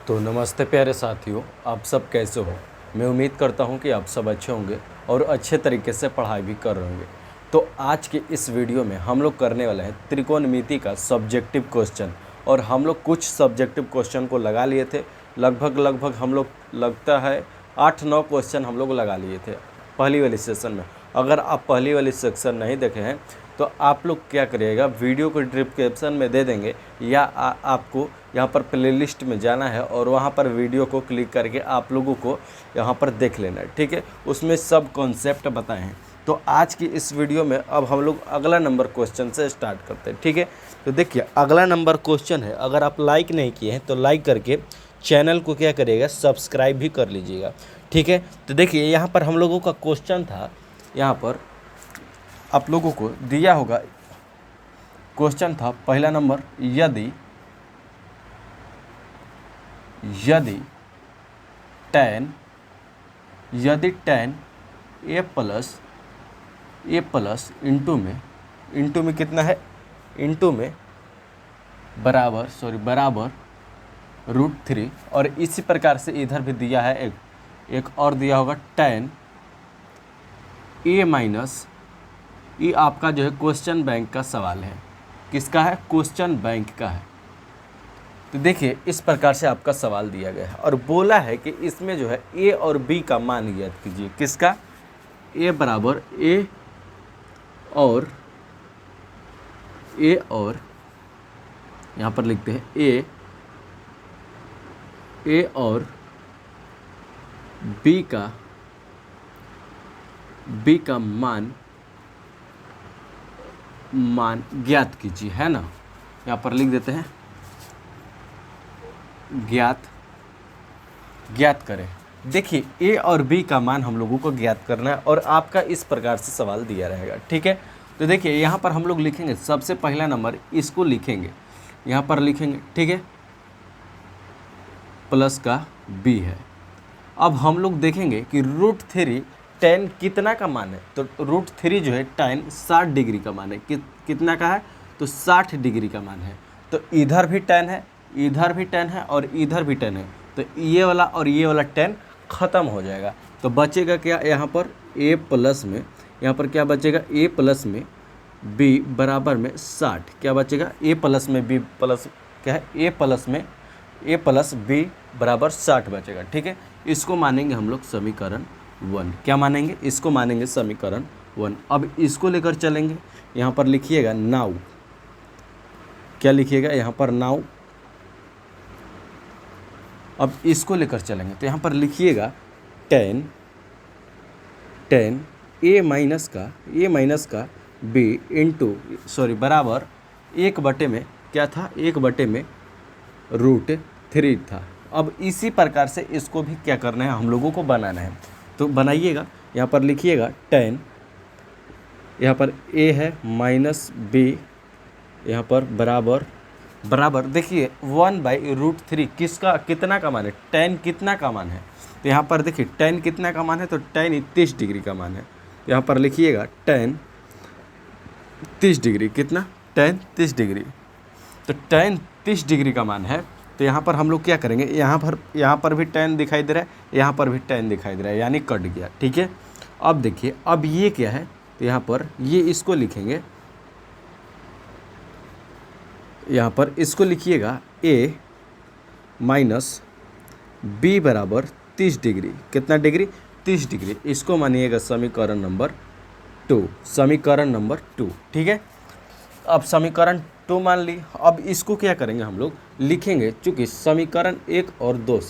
तो नमस्ते प्यारे साथियों, आप सब कैसे हो। मैं उम्मीद करता हूं कि आप सब अच्छे होंगे और अच्छे तरीके से पढ़ाई भी कर रहे होंगे। तो आज के इस वीडियो में हम लोग करने वाले हैं त्रिकोणमिति का सब्जेक्टिव क्वेश्चन। और हम लोग कुछ सब्जेक्टिव क्वेश्चन को लगा लिए थे। लगभग हम लोग लगता है 8-9 क्वेश्चन हम लोग लगा लिए थे पहली वाली सेशन में। अगर आप पहली वाली सेक्शन नहीं देखे हैं तो आप लोग क्या करिएगा, वीडियो को डिस्क्रिप्शन में दे देंगे या आपको यहाँ पर प्लेलिस्ट में जाना है और वहाँ पर वीडियो को क्लिक करके आप लोगों को यहाँ पर देख लेना है, ठीक है। उसमें सब कॉन्सेप्ट बताए हैं। तो आज की इस वीडियो में अब हम लोग अगला नंबर क्वेश्चन से स्टार्ट करते हैं, ठीक है। तो देखिए अगला नंबर क्वेश्चन है, अगर आप लाइक नहीं किए हैं तो लाइक करके चैनल को क्या करिएगा, सब्सक्राइब भी कर लीजिएगा, ठीक है। तो देखिए यहाँ पर हम लोगों का क्वेश्चन था, यहाँ पर आप लोगों को दिया होगा क्वेश्चन था पहला नंबर, यदि tan a प्लस इंटू में कितना है, इंटू में बराबर √3। और इसी प्रकार से इधर भी दिया है एक और दिया होगा tan a माइनस, ये आपका जो है क्वेश्चन बैंक का सवाल है। किसका है? क्वेश्चन बैंक का है। तो देखिए इस प्रकार से आपका सवाल दिया गया है और बोला है कि इसमें जो है ए और बी का मान ज्ञात कीजिए। किसका? ए बराबर ए और यहाँ पर लिखते हैं ए और बी का मान ज्ञात कीजिए, है ना। यहाँ पर लिख देते हैं ज्ञात करें। देखिए ए और बी का मान हम लोगों को ज्ञात करना है और आपका इस प्रकार से सवाल दिया रहेगा, ठीक है। तो देखिए यहाँ पर हम लोग लिखेंगे, सबसे पहला नंबर इसको लिखेंगे, यहाँ पर लिखेंगे, ठीक है, प्लस का बी है। अब हम लोग देखेंगे कि √3 tan कितना का मान है। तो √3 जो है tan 60 डिग्री का मान है। कितना का है? तो 60 डिग्री का मान है। तो इधर भी tan है, इधर भी tan है और इधर भी tan है। तो ये वाला और ये वाला tan ख़त्म हो जाएगा। तो बचेगा क्या यहाँ पर? a प्लस में, यहाँ पर क्या बचेगा? a प्लस में b बराबर में 60। क्या बचेगा? a प्लस में b प्लस क्या है? a प्लस b बराबर 60 बचेगा, ठीक है। इसको मानेंगे हम लोग समीकरण 1। क्या मानेंगे? इसको मानेंगे समीकरण 1। अब इसको लेकर चलेंगे, यहाँ पर लिखिएगा नाउ। क्या लिखिएगा? यहाँ पर नाउ। अब इसको लेकर चलेंगे तो यहाँ पर लिखिएगा tan a माइनस का b इंटू बराबर 1/, में क्या था? 1/, √3 था। अब इसी प्रकार से इसको भी क्या करना है, हम लोगों को बनाना है। तो बनाइएगा, यहाँ पर लिखिएगा tan, यहाँ पर a है माइनस b, यहाँ पर बराबर देखिए 1/√3 कितना का मान है? tan कितना का मान है? तो यहाँ पर देखिए tan कितना का मान है? तो tan 30 डिग्री का मान है। तो यहाँ पर लिखिएगा tan 30 डिग्री। कितना? tan 30 degree. तो tan 30 डिग्री का मान है। तो यहाँ पर हम लोग क्या करेंगे, यहाँ पर भी tan दिखाई दे रहा है, यहाँ पर भी tan दिखाई दे रहा है, यानी कट गया, ठीक है। अब देखिए अब ये क्या है, तो यहाँ पर ये इसको लिखेंगे, यहाँ पर इसको लिखिएगा a माइनस b बराबर 30 डिग्री। कितना डिग्री? 30 डिग्री। इसको मानिएगा समीकरण नंबर 2, ठीक है। अब समीकरण 2 मान ली। अब इसको क्या करेंगे, हम लोग लिखेंगे, चूँकि समीकरण 1 और 2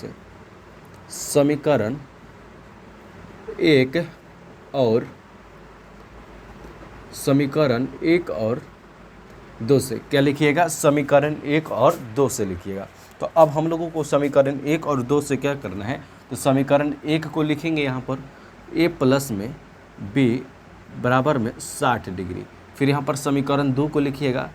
से क्या लिखिएगा? समीकरण 1 और 2 से लिखिएगा। तो अब हम लोगों को समीकरण 1 और 2 से क्या करना है, तो समीकरण 1 को लिखेंगे यहाँ पर a प्लस में b बराबर में 60 डिग्री। फिर यहाँ पर समीकरण 2 को लिखिएगा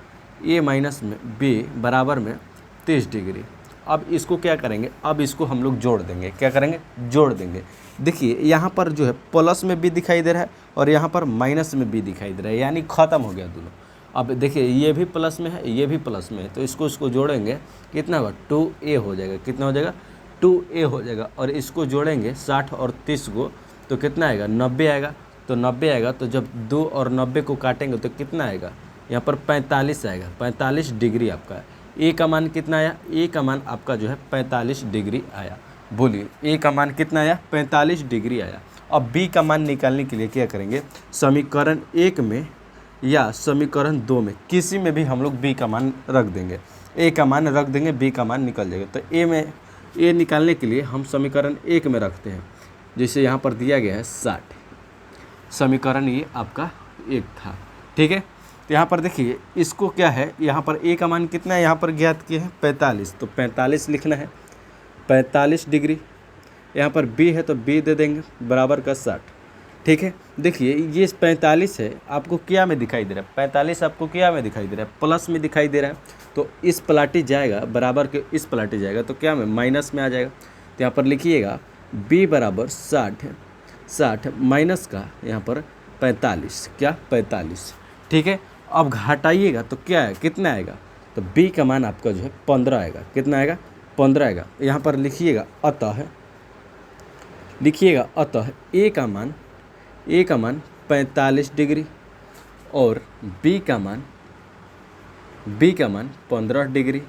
a माइनस में b बराबर में 30 डिग्री। अब इसको क्या करेंगे, अब इसको हम लोग जोड़ देंगे। क्या करेंगे? जोड़ देंगे। देखिए यहाँ पर जो है प्लस में b दिखाई दे रहा है और यहाँ पर माइनस में b दिखाई दे रहा है, यानी ख़त्म हो गया दोनों। अब देखिए ये भी प्लस में है, ये भी प्लस में है, तो इसको जोड़ेंगे कितना होगा 2a हो जाएगा। कितना हो जाएगा 2a हो जाएगा। और इसको जोड़ेंगे 60 और 30 को तो कितना आएगा 90 आएगा। तो 90 आएगा, तो जब 2 और 90 को काटेंगे तो कितना आएगा यहाँ पर 45 आएगा। 45 डिग्री आपका ए का मान कितना आया, ए का मान आपका जो है 45 डिग्री आया। बोलिए ए का मान कितना आया 45 डिग्री आया। अब बी का मान निकालने के लिए क्या करेंगे, समीकरण 1 में या समीकरण 2 में किसी में भी हम लोग बी का मान रख देंगे, ए का मान रख देंगे, बी का मान निकल जाएगा। तो ए निकालने के लिए हम समीकरण 1 में रखते हैं, जैसे यहाँ पर दिया गया है 60, समीकरण ये आपका 1 था। ठीक है, तो यहाँ पर देखिए इसको क्या है, यहाँ पर ए का मान कितना है यहाँ पर ज्ञात किए हैं 45, तो 45 लिखना है 45 डिग्री। यहाँ पर बी है तो बी दे देंगे बराबर का 60। ठीक है, देखिए ये 45 है आपको क्या में दिखाई दे रहा है, 45 आपको क्या में दिखाई दे रहा है, प्लस में दिखाई दे रहा है। तो इस पलाटी जाएगा बराबर के इस पलाटी जाएगा तो क्या में माइनस में आ जाएगा। तो यहाँ पर लिखिएगा b बराबर 60 माइनस का यहाँ पर 45, क्या 45। ठीक है, अब घटाइएगा तो क्या है कितना आएगा, तो b का मान आपका जो है 15 आएगा। कितना आएगा 15 आएगा। यहाँ पर लिखिएगा अतः ए का मान 45 डिग्री और बी का मान 15 डिग्री।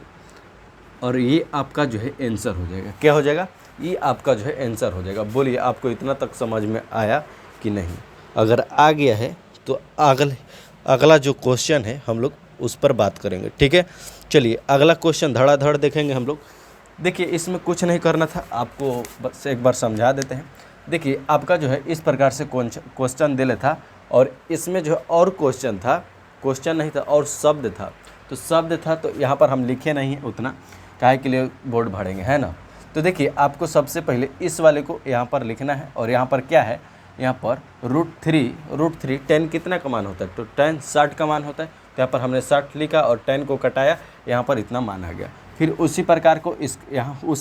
और ये आपका जो है आंसर हो जाएगा। क्या हो जाएगा, ये आपका जो है आंसर हो जाएगा। बोलिए आपको इतना तक समझ में आया कि नहीं। अगर आ गया है तो अगला जो क्वेश्चन है हम लोग उस पर बात करेंगे। ठीक है, चलिए अगला क्वेश्चन धड़ाधड़ देखेंगे हम लोग। देखिए इसमें कुछ नहीं करना था, आपको बस एक बार समझा देते हैं। देखिए आपका जो है इस प्रकार से क्वेश्चन दिले था और इसमें जो है और क्वेश्चन नहीं था और शब्द था। तो शब्द था तो यहाँ पर हम लिखे नहीं है उतना, काहे के लिए बोर्ड भरेंगे, है ना। तो देखिए आपको सबसे पहले इस वाले को यहाँ पर लिखना है और यहाँ पर क्या है, यहाँ पर √3 10 कितना का मान होता है, तो 10 60 का मान होता है। तो यहाँ पर हमने 60 लिखा और 10 को कटाया, यहाँ पर इतना मान आ गया। फिर उसी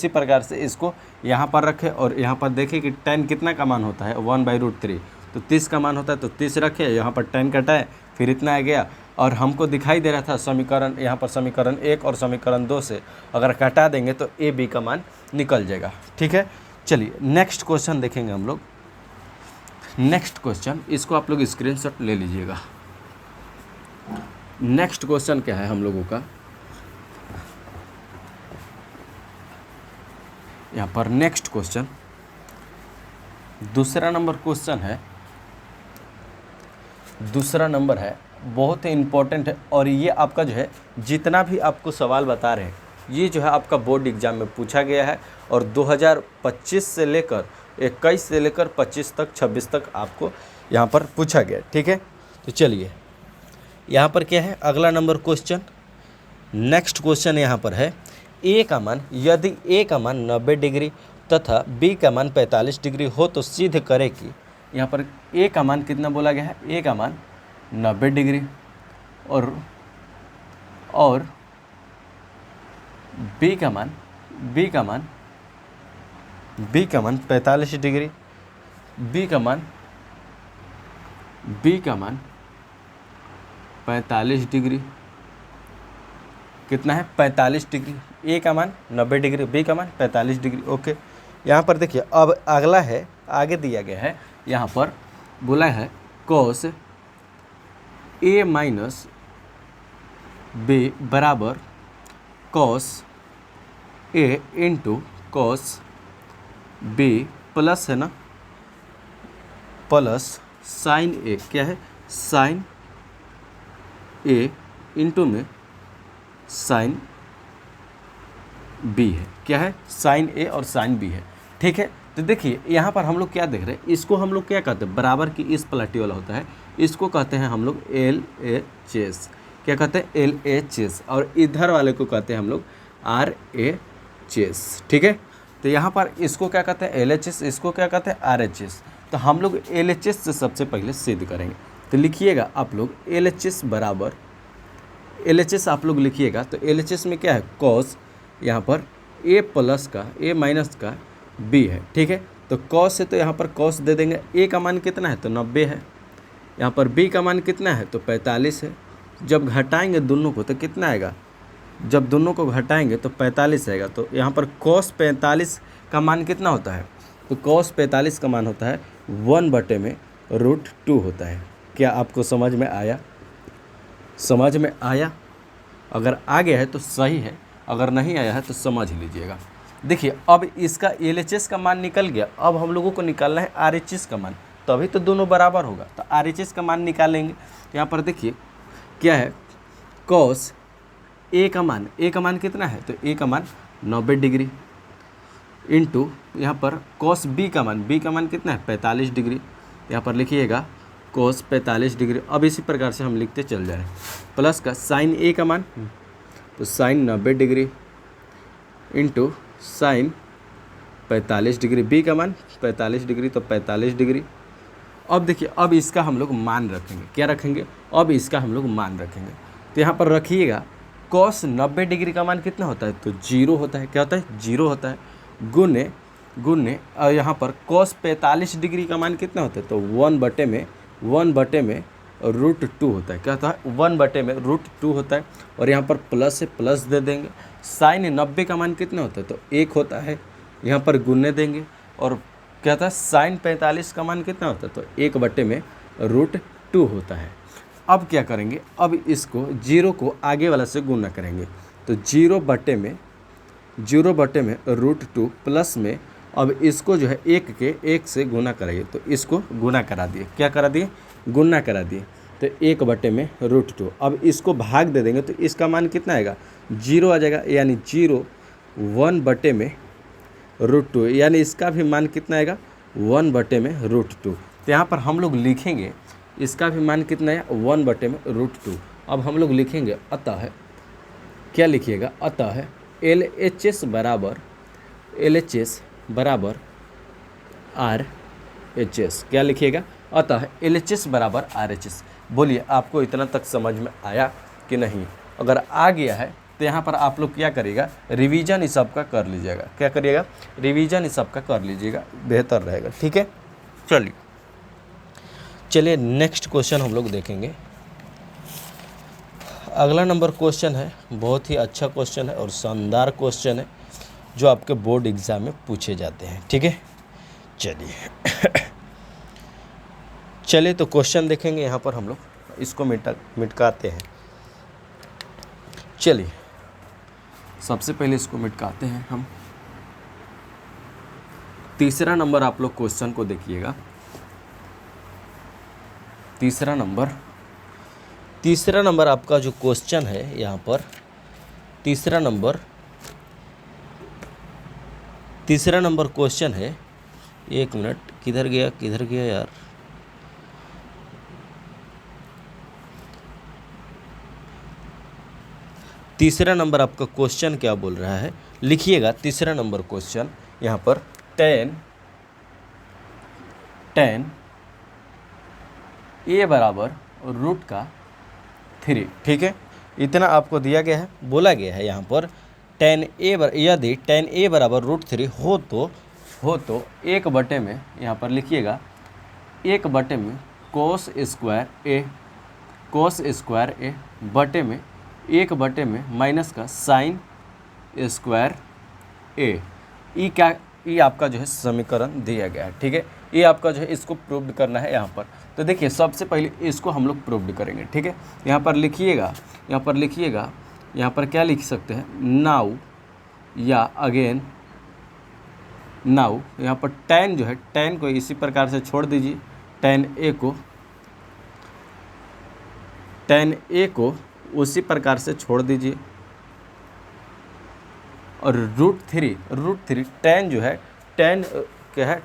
प्रकार से इसको यहाँ पर रखें और यहाँ पर देखें कि 10 कितना का मान होता है 1/√3, तो 30 का मान होता है, तो 30 रखे, यहाँ पर 10 कटाए, फिर इतना आ गया। और हमको दिखाई दे रहा था समीकरण, यहाँ पर समीकरण 1 और समीकरण 2 से अगर कटा देंगे तो ए बी का मान निकल जाएगा। ठीक है, चलिए नेक्स्ट क्वेश्चन देखेंगे हम लोग। नेक्स्ट क्वेश्चन, इसको आप लोग स्क्रीनशॉट ले लीजिएगा। नेक्स्ट क्वेश्चन क्या है हम लोगों का, यहाँ पर नेक्स्ट क्वेश्चन दूसरा नंबर है, बहुत ही इम्पोर्टेंट है। और ये आपका जो है जितना भी आपको सवाल बता रहे हैं ये जो है आपका बोर्ड एग्जाम में पूछा गया है और 2025 से लेकर 21 से लेकर 25 तक 26 तक आपको यहाँ पर पूछा गया। ठीक है, तो चलिए यहाँ पर क्या है अगला नंबर क्वेश्चन। नेक्स्ट क्वेश्चन यहाँ पर है ए का मान, यदि ए का मान 90 डिग्री तथा बी का मान 45 डिग्री हो तो सिद्ध करे कि, यहाँ पर ए का मान कितना बोला गया है, ए का मान 90 डिग्री और बी का मान 45 डिग्री, बी का मान 45 डिग्री कितना है 45 डिग्री। ए का मान 90 डिग्री, बी का मान 45 डिग्री। ओके, यहाँ पर देखिए अब अगला है, आगे दिया गया है, यहाँ पर बोला है cos ए माइनस बी बराबर cos ए इंटू cos बी प्लस है ना, प्लस साइन ए, क्या है साइन ए इंटू में साइन बी है, क्या है साइन ए और साइन बी है। ठीक है, तो देखिए यहाँ पर हम लोग क्या देख रहे हैं, इसको हम लोग क्या कहते हैं, बराबर की इस पलटी वाला होता है, इसको कहते हैं हम लोग LHS, क्या कहते हैं LHS, और इधर वाले को कहते हैं हम लोग RHS। ठीक है, तो यहाँ पर इसको क्या कहते हैं LHS, इसको क्या कहते हैं RHS। तो हम लोग LHS से सबसे पहले सिद्ध करेंगे। तो लिखिएगा आप लोग LHS बराबर, LHS आप लोग लिखिएगा तो LHS में क्या है cos, यहाँ पर a प्लस का a माइनस का b है। ठीक है, तो cos है तो यहाँ पर cos दे देंगे, a का मान कितना है तो 90 है, यहाँ पर b का मान कितना है तो 45 है, जब घटाएंगे दोनों को तो कितना आएगा, जब दोनों को घटाएंगे तो 45 आएगा। तो यहाँ पर cos 45 का मान कितना होता है, तो cos 45 का मान होता है 1/√2 होता है। क्या आपको समझ में आया? समझ में आया? अगर आ गया है तो सही है, अगर नहीं आया है तो समझ लीजिएगा। देखिए अब इसका LHS का मान निकल गया, अब हम लोगों को निकालना है RHS का मान, तभी तो दोनों बराबर होगा। तो RHS का मान निकालेंगे। यहाँ पर देखिए क्या है, cos A का मान कितना है, तो A का मान 90 डिग्री इंटू यहाँ पर cos B का मान कितना है 45 डिग्री। यहाँ पर लिखिएगा cos 45 डिग्री। अब इसी प्रकार से हम लिखते चल जाएं, प्लस का sin A का मान, तो sin 90 degree into sin 45 degree, B का मान 45 डिग्री तो 45 डिग्री। अब देखिए अब इसका हम लोग मान रखेंगे, क्या रखेंगे, अब इसका हम लोग मान रखेंगे। तो यहाँ पर रखिएगा cos 90 डिग्री का मान कितना होता है, तो 0 होता है। क्या होता है, 0 होता है। गुने और यहाँ पर cos 45 डिग्री का मान कितना होता है, तो 1/√2 होता है। क्या होता है, 1/√2 होता है। और यहाँ पर प्लस से प्लस दे देंगे। sin 90 का मान कितना होता है, तो 1 होता है। यहाँ पर गुने देंगे और क्या होता है, sin 45 का मान कितना होता है, तो 1/√2 होता है। अब क्या करेंगे, अब इसको 0 को आगे वाला से गुना करेंगे, तो 0/√2 प्लस में अब इसको जो है 1 से गुना करेंगे, तो इसको गुना करा दिए, क्या करा दिए, गुना करा दिए, तो 1/√2। अब इसको भाग दे देंगे तो इसका मान कितना आएगा, 0 आ जाएगा, यानी 0 1/√2, यानी इसका भी मान कितना आएगा 1/√2। तो यहाँ पर हम लोग लिखेंगे इसका भी मान कितना है 1/√2। अब हम लोग लिखेंगे अतः, क्या लिखिएगा, अतः LHS बराबर RHS। क्या लिखिएगा, अतः LHS बराबर RHS। बोलिए आपको इतना तक समझ में आया कि नहीं? अगर आ गया है तो यहाँ पर आप लोग क्या करिएगा, रिवीजन इस सब का कर लीजिएगा। क्या करिएगा, रिवीजन इस सब का कर लीजिएगा, बेहतर रहेगा। ठीक है, चलिए नेक्स्ट क्वेश्चन हम लोग देखेंगे। अगला नंबर क्वेश्चन है, बहुत ही अच्छा क्वेश्चन है और शानदार क्वेश्चन है जो आपके बोर्ड एग्जाम में पूछे जाते हैं। ठीक है, चलिए तो क्वेश्चन देखेंगे। यहाँ पर हम लोग इसको मिटकाते हैं। चलिए सबसे पहले इसको मिटकाते हैं हम। तीसरा नंबर आप लोग क्वेश्चन को देखिएगा। तीसरा नंबर आपका जो क्वेश्चन है, यहाँ पर तीसरा नंबर क्वेश्चन है। एक मिनट, किधर गया यार, तीसरा नंबर आपका क्वेश्चन क्या बोल रहा है, लिखिएगा। तीसरा नंबर क्वेश्चन यहाँ पर tan A बराबर √3। ठीक है, इतना आपको दिया गया है, बोला गया है यहाँ पर यदि tan A बराबर √3 हो तो 1/, में यहाँ पर लिखिएगा 1/, में cos स्क्वायर A बटे में 1/, में माइनस का sin स्क्वायर A। ये आपका जो है समीकरण दिया गया है। ठीक है, ये आपका जो है इसको प्रूव करना है यहाँ पर। तो देखिए सबसे पहले इसको हम लोग प्रूव करेंगे। ठीक है, यहाँ पर लिखिएगा, यहाँ पर क्या लिख सकते हैं, नाउ या अगेन नाउ। यहाँ पर tan जो है, tan को इसी प्रकार से छोड़ दीजिए, tan A को उसी प्रकार से छोड़ दीजिए। और √3 tan जो है, tan क्या है,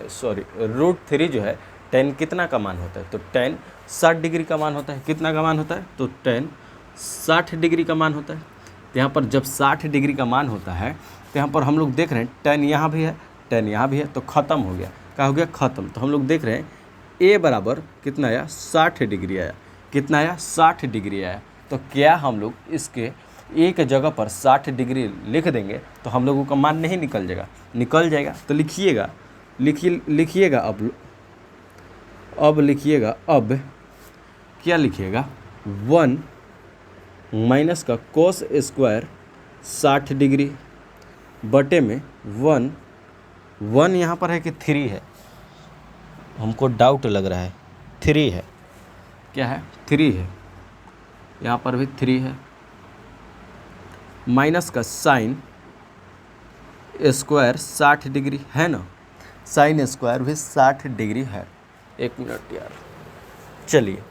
√3 जो है tan कितना का मान होता है, तो tan 60 डिग्री का मान होता है। कितना का मान होता है, तो tan 60 डिग्री का मान होता है। तो यहाँ पर जब 60 डिग्री का मान होता है तो यहाँ पर हम लोग देख रहे हैं tan यहाँ भी है, tan यहाँ भी है, तो ख़त्म हो गया। क्या हो गया, ख़त्म। तो हम लोग देख रहे हैं A बराबर कितना आया, 60 डिग्री आया। कितना आया, 60 डिग्री आया। तो क्या हम लोग इसके एक जगह पर 60 डिग्री लिख देंगे तो हम लोगों का मान नहीं निकल जाएगा। तो लिखिएगा अब लिखिएगा, अब क्या लिखिएगा, 1 माइनस का कोस स्क्वायर 60 डिग्री बटे में 1 यहाँ पर है कि 3 है, हमको डाउट लग रहा है 3 है, क्या है 3 है, यहाँ पर भी 3 है, माइनस का साइन स्क्वायर 60 डिग्री है ना, साइन स्क्वायर भी 60 डिग्री है। 1 मिनट यार, चलिए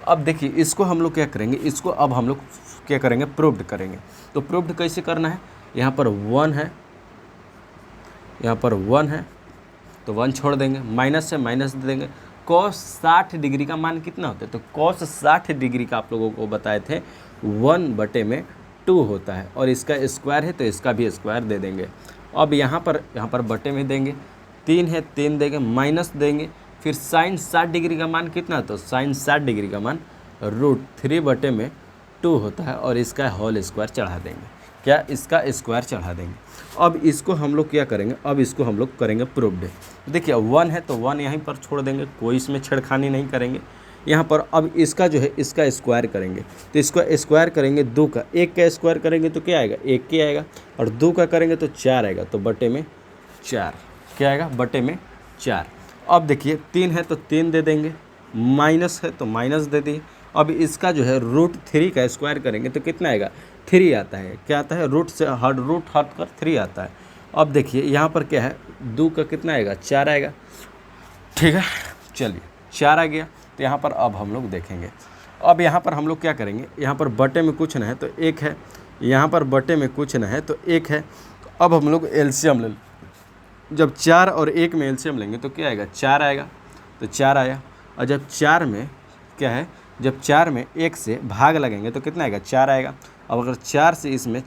अब देखिए इसको हम लोग क्या करेंगे, इसको अब हम लोग क्या करेंगे, प्रूव्ड करेंगे। तो प्रूव्ड कैसे करना है, यहाँ पर 1 है, यहाँ पर 1 है तो 1 छोड़ देंगे, माइनस से माइनस दे देंगे। कॉस 60 डिग्री का मान कितना होता है, तो कॉस 60 डिग्री का आप लोगों को बताए थे 1/2 होता है, और इसका स्क्वायर है तो इसका भी स्क्वायर दे देंगे। अब यहाँ पर बटे में देंगे, 3 है 3 देंगे, माइनस देंगे, फिर साइन 60 डिग्री का मान कितना, तो साइन 60 डिग्री का मान √3/2 होता है, और इसका होल स्क्वायर चढ़ा देंगे, क्या इसका स्क्वायर चढ़ा देंगे। अब इसको हम लोग क्या करेंगे, अब इसको हम लोग करेंगे प्रूव्ड। देखिए 1 है तो 1 यहीं पर छोड़ देंगे, कोई इसमें छेड़खानी नहीं करेंगे। यहाँ पर अब इसका जो है इसका स्क्वायर करेंगे, तो इसका स्क्वायर करेंगे 2 का, 1 का स्क्वायर करेंगे तो क्या आएगा 1 के आएगा, और 2 का करेंगे तो 4 आएगा, तो बटे में 4 क्या आएगा, बटे में 4। अब देखिए 3 है तो 3 दे देंगे, माइनस है तो माइनस दे दिए। अब इसका जो है √3 का स्क्वायर करेंगे तो कितना आएगा, 3 आता है, क्या आता है, रूट हट कर 3 आता है। अब देखिए यहाँ पर क्या है, 2 का कितना आएगा 4 आएगा, ठीक है, चलिए 4 आ गया। तो यहाँ पर अब हम लोग देखेंगे, अब यहाँ पर हम लोग क्या करेंगे, यहाँ पर बटे में कुछ ना है तो 1 है, यहाँ पर बटे में कुछ ना है तो 1 है। तो अब हम लोग एलसीएम ले, जब 4 और 1 में एलसीएम लेंगे तो क्या आएगा 4 आएगा, तो 4 आया। और जब 4 में क्या है, जब 4 में 1 से भाग लगेंगे तो कितना आएगा 4 आएगा। अब अगर 4 से इसमें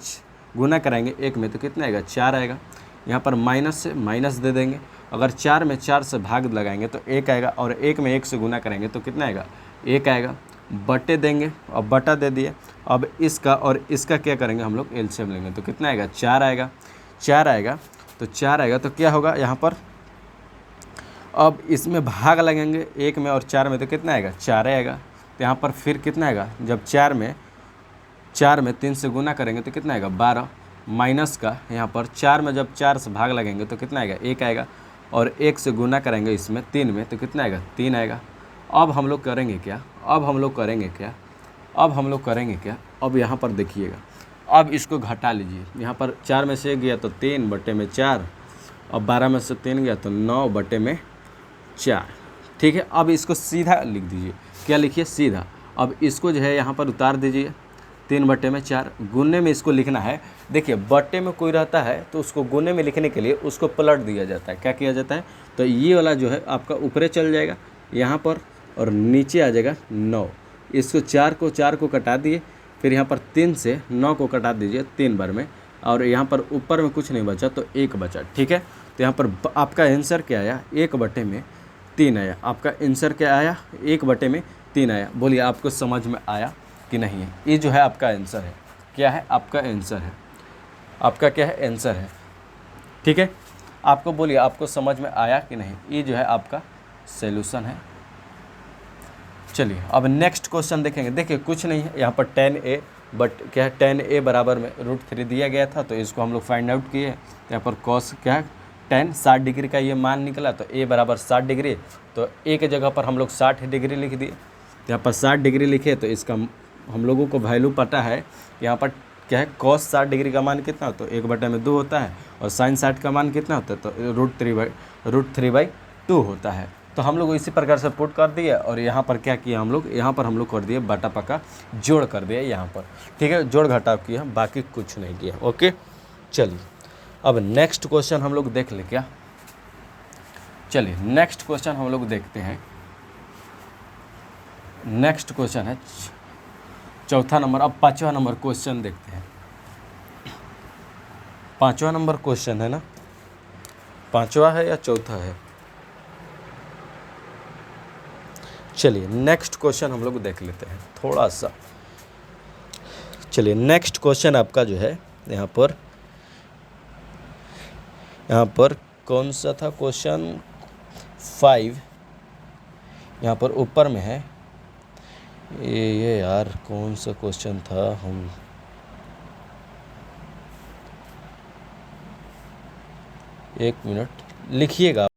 गुना कराएंगे 1 में तो कितना आएगा 4 आएगा। यहाँ पर माइनस से माइनस दे देंगे, अगर 4 में 4 से भाग लगाएंगे तो 1 आएगा, और 1 में 1 से गुना करेंगे तो कितना आएगा 1 आएगा। बटे देंगे, अब बटा दे दिए। अब इसका और इसका क्या करेंगे हम लोग एलसीएम लेंगे तो कितना आएगा 4 आएगा, 4 आएगा, तो 4 आएगा तो क्या होगा यहाँ पर, अब इसमें भाग लगेंगे 1 में और 4 में तो कितना आएगा 4 आएगा। तो यहाँ पर फिर कितना आएगा, जब 4 में 3 से गुना करेंगे तो कितना आएगा 12, माइनस का यहाँ पर 4 में जब 4 से भाग लगेंगे तो कितना आएगा 1 आएगा, और 1 से गुना करेंगे इसमें 3 में तो कितना आएगा 3 आएगा। अब हम लोग करेंगे क्या, अब हम लोग करेंगे क्या, अब हम लोग करेंगे क्या, अब यहाँ पर देखिएगा, अब इसको घटा लीजिए, यहाँ पर 4 में से गया तो 3 बटे में 4, और 12 में से 3 गया तो 9 बटे में 4, ठीक है। अब इसको सीधा लिख दीजिए, क्या लिखिए सीधा। अब इसको जो है यहाँ पर उतार दीजिए, 3 बटे में 4, गुने में इसको लिखना है। देखिए बटे में कोई रहता है तो उसको गुने में लिखने के लिए उसको पलट दिया जाता है, क्या किया जाता है, तो ये वाला जो है आपका ऊपरे चल जाएगा यहाँ पर, और नीचे आ जाएगा 9। इसको 4 को कटा दिए, फिर यहाँ पर 3 से 9 को कटा दीजिए 3 बार में, और यहाँ पर ऊपर में कुछ नहीं बचा तो 1 बचा, ठीक है। तो यहाँ पर आपका आंसर क्या आया, 1/3 आया। आपका आंसर क्या आया, 1/3 आया। बोलिए आपको समझ में आया कि नहीं है, ये जो है आपका आंसर है, क्या है आपका आंसर है, आपका क्या है आंसर है, ठीक है। आपको बोलिए आपको समझ में आया कि नहीं, ये जो है आपका सॉल्यूशन है। चलिए अब नेक्स्ट क्वेश्चन देखेंगे। देखिए कुछ नहीं है, यहाँ पर 10a बट क्या है 10a बराबर में √3 दिया गया था, तो इसको हम लोग फाइंड आउट किए। तो यहाँ पर कॉस क्या है 10 60 डिग्री का ये मान निकला, तो a बराबर 60 डिग्री, तो a के जगह पर हम लोग 60 डिग्री लिख दिए। तो यहाँ पर 60 डिग्री लिखे, तो इसका हम लोगों को वैल्यू पता है, यहाँ पर क्या है कॉस 60 डिग्री का मान कितना, तो 1/2 होता है, और साइन 60 का मान कितना होता है, तो √3/2 होता है। तो हम लोग इसी प्रकार से पुट कर दिए, और यहाँ पर क्या किया हम लोग, यहाँ पर हम लोग कर दिए बटा पका जोड़ कर दिया यहाँ पर, ठीक है, जोड़ घटाव किया, बाकी कुछ नहीं किया। ओके चलिए अब नेक्स्ट क्वेश्चन हम लोग देख ले क्या, चलिए नेक्स्ट क्वेश्चन हम लोग देखते हैं। नेक्स्ट क्वेश्चन है 4था नंबर। अब 5वां नंबर क्वेश्चन देखते हैं। 5वां नंबर क्वेश्चन है ना, 5वां है या 4था है, चलिए नेक्स्ट क्वेश्चन हम लोग देख लेते हैं थोड़ा सा। चलिए नेक्स्ट क्वेश्चन आपका जो है यहाँ पर कौन सा था क्वेश्चन 5, यहाँ पर ऊपर में है ये यार कौन सा क्वेश्चन था हम। एक मिनट लिखिएगा।